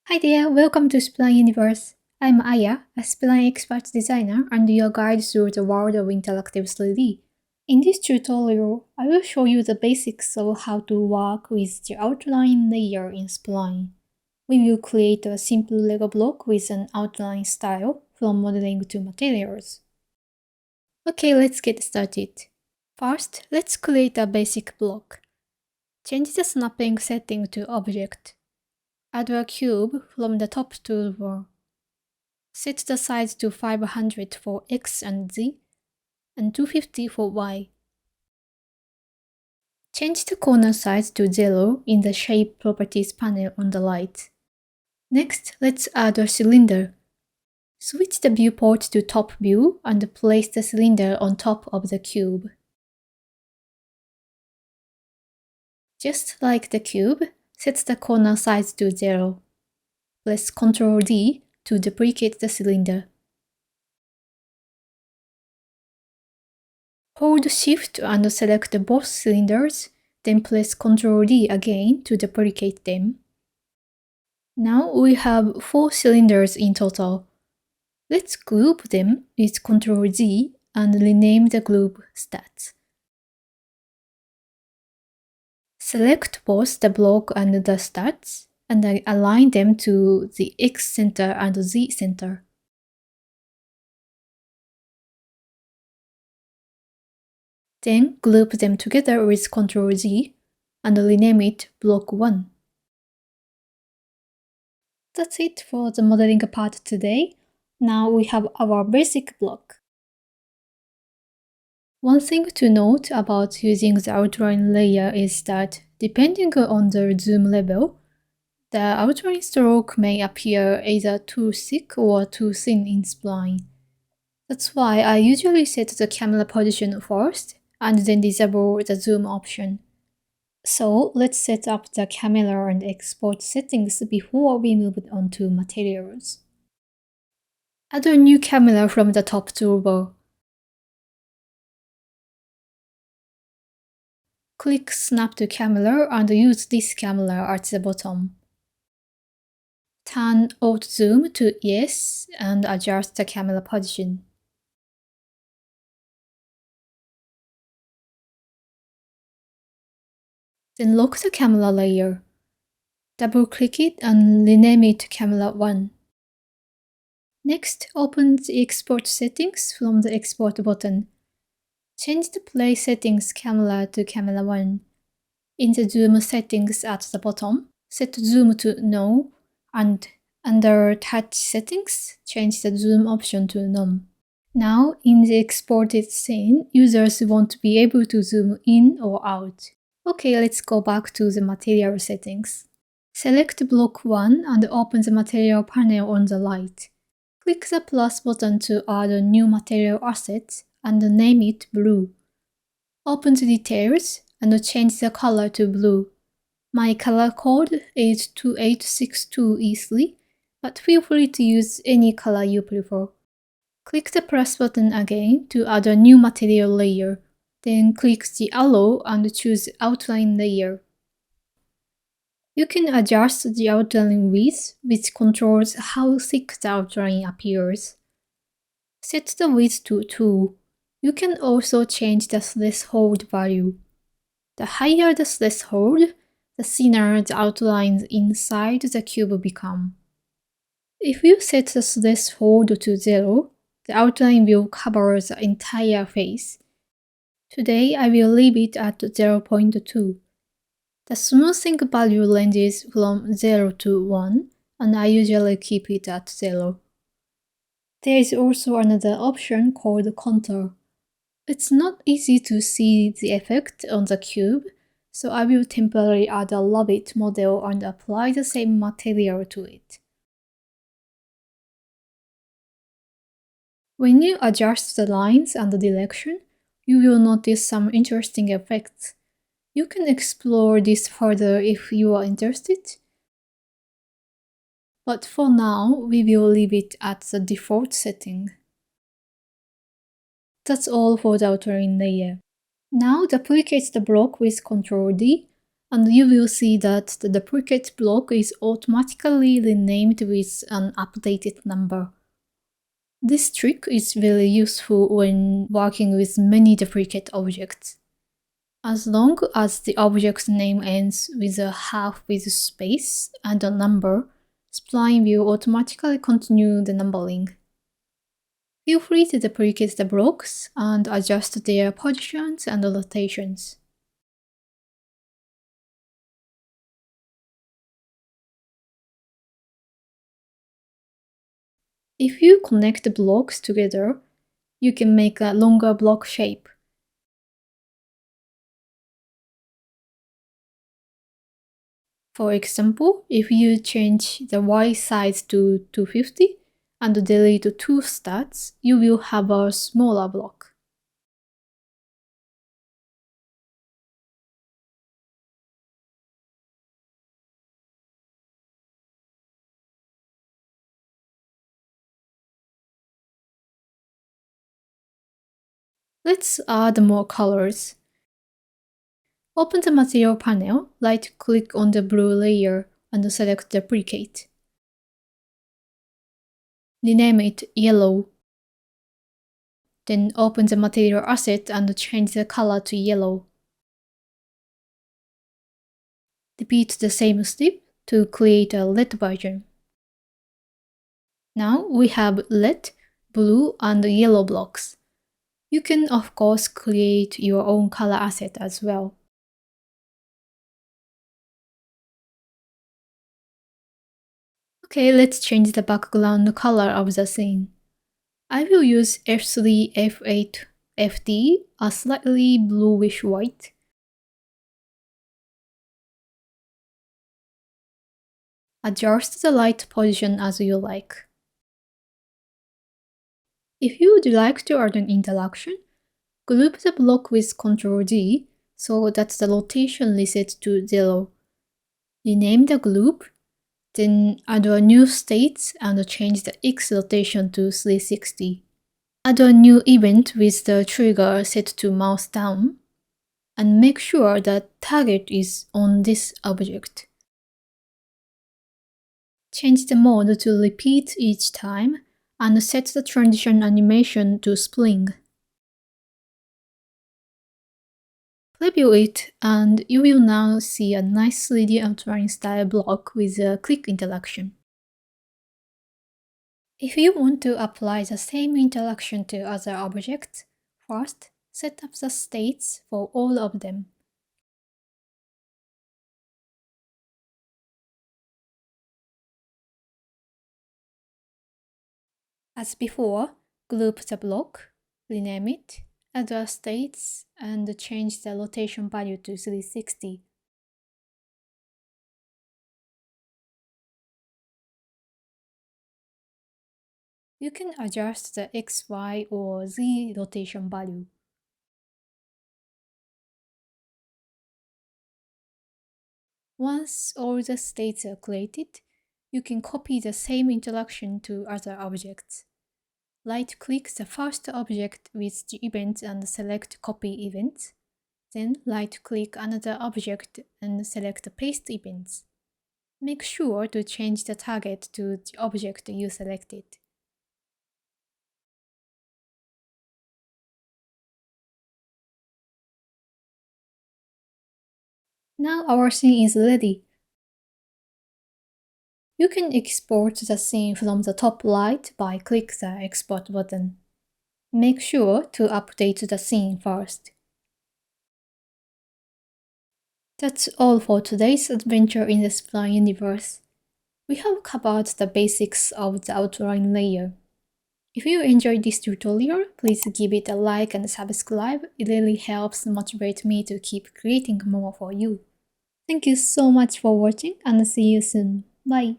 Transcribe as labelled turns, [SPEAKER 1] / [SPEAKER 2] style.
[SPEAKER 1] Hi there, welcome to Spline Universe. I'm Aya, a Spline expert designer and your guide through the world of interactive 3D. In this tutorial, I will show you the basics of how to work with the outline layer in Spline. We will create a simple Lego block with an outline style from modeling to materials. Okay, let's get started. First, let's create a basic block. Change the snapping setting to object. Add a cube from the top toolbar. Set the size to 500 for X and Z, and 250 for Y. Change the corner size to 0 in the Shape Properties panel on the right. Next, let's add a cylinder. Switch the viewport to top view and place the cylinder on top of the cube. Just like the cube, set the corner size to 0. Press Ctrl D to duplicate the cylinder. Hold Shift and select both cylinders, then press Ctrl D again to duplicate them. Now we have 4 cylinders in total. Let's group them with Ctrl Z and rename the group Stats. Select both the block and the stats, and align them to the X center and Z center. Then group them together with Ctrl Z and rename it Block 1. That's it for the modeling part today. Now we have our basic block. One thing to note about using the outline layer is that, depending on the zoom level, the outline stroke may appear either too thick or too thin in Spline. That's why I usually set the camera position first and then disable the zoom option. So let's set up the camera and export settings before we move on to materials. Add a new camera from the top toolbar. Click Snap to Camera and use this camera at the bottom. Turn Auto Zoom to Yes and adjust the camera position. Then lock the camera layer. Double-click it and rename it Camera 1. Next, open the Export settings from the Export button. Change the Play Settings Camera to Camera 1. In the Zoom settings at the bottom, set Zoom to No, and under Touch Settings, change the Zoom option to None. Now, in the exported scene, users won't be able to zoom in or out. Okay, let's go back to the material settings. Select Block 1 and open the material panel on the right. Click the plus button to add a new material asset and name it Blue. Open the details and change the color to blue. My color code is 2862E3, but feel free to use any color you prefer. Click the plus button again to add a new material layer. Then click the arrow and choose Outline Layer. You can adjust the outline width, which controls how thick the outline appears. Set the width to 2. You can also change the threshold value. The higher the threshold, the thinner the outlines inside the cube become. If you set the threshold to 0, the outline will cover the entire face. Today I will leave it at 0.2. The smoothing value ranges from 0 to 1, and I usually keep it at 0. There is also another option called Contour. It's not easy to see the effect on the cube, so I will temporarily add a rabbit model and apply the same material to it. When you adjust the lines and the direction, you will notice some interesting effects. You can explore this further if you are interested. But for now, we will leave it at the default setting. That's all for the outline layer. Now duplicate the block with Ctrl D And you will see that the duplicate block is automatically renamed with an updated number. This trick is very useful when working with many duplicate objects. As long as the object's name ends with a half with space and a number, Spline will automatically continue the numbering. Feel free to duplicate the blocks and adjust their positions and rotations. If you connect the blocks together, you can make a longer block shape. For example, if you change the Y size to 250 and delete 2 stats, you will have a smaller block. Let's add more colors. Open the material panel, right-click on the blue layer and select Duplicate. Rename it Yellow. Then open the material asset and change the color to yellow. Repeat the same step to create a red version. Now we have red, blue, and yellow blocks. You can of course create your own color asset as well. Okay, let's change the background color of the scene. I will use F3, F8, FD, a slightly bluish white. Adjust the light position as you like. If you would like to add an interaction, group the block with Ctrl D so that the rotation resets to 0. Rename the group, then add a new state and change the X rotation to 360. Add a new event with the trigger set to mouse down, and make sure the target is on this object. Change the mode to repeat each time, and set the transition animation to spring. Preview it, and you will now see a nice 3D outline style block with a click interaction. If you want to apply the same interaction to other objects, first, set up the states for all of them. As before, group the block, rename it, add the states, and change the rotation value to 360. You can adjust the X, Y, or Z rotation value. Once all the states are created, you can copy the same interaction to other objects. Right-click the first object with the event and select Copy Events. Then right-click another object and select Paste Events. Make sure to change the target to the object you selected. Now our scene is ready. You can export the scene from the top right by click the Export button. Make sure to update the scene first. That's all for today's adventure in the Spline Universe. We have covered the basics of the outline layer. If you enjoyed this tutorial, please give it a like and subscribe. It really helps motivate me to keep creating more for you. Thank you so much for watching and see you soon. Bye!